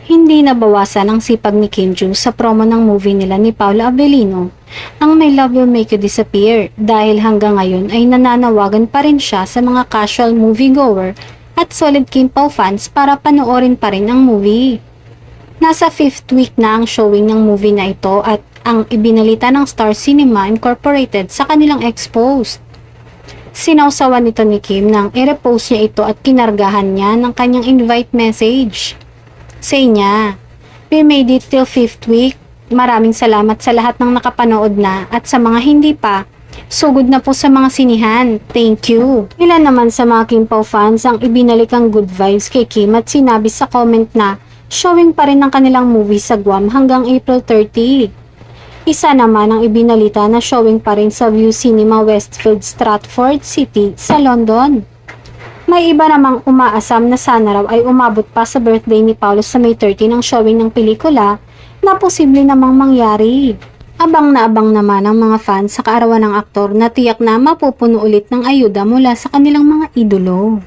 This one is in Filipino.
Hindi nabawasan ang sipag ni Kim Joo sa promo ng movie nila ni Paula Abellino, ang My Love Will Make You Disappear, dahil hanggang ngayon ay nananawagan pa rin siya sa mga casual moviegoer at solid Kim Pao fans para panoorin pa rin ang movie. Nasa 5th week na ang showing ng movie na ito at ang ibinalita ng Star Cinema Incorporated sa kanilang ex-post. Sinawsawan nito ni Kim nang i-repost niya ito at kinargahan niya ng kanyang invite message. Say niya, "We made it till 5th week. Maraming salamat sa lahat ng nakapanood na at sa mga hindi pa. Sugod na po sa mga sinihan. Thank you." Ilan naman sa mga Kim Pao fans ang ibinalik ang good vibes kay Kim at sinabi sa comment na showing pa rin ang kanilang movie sa Guam hanggang April 30. Isa naman ang ibinalita na showing pa rin sa View Cinema Westfield, Stratford City sa London. May iba namang umaasam na sana raw ay umabot pa sa birthday ni Paolo sa May 30 ng showing ng pelikula na posible namang mangyari. Abang na abang naman ang mga fans sa kaarawan ng aktor na tiyak na mapupuno ulit ng ayuda mula sa kanilang mga idolo.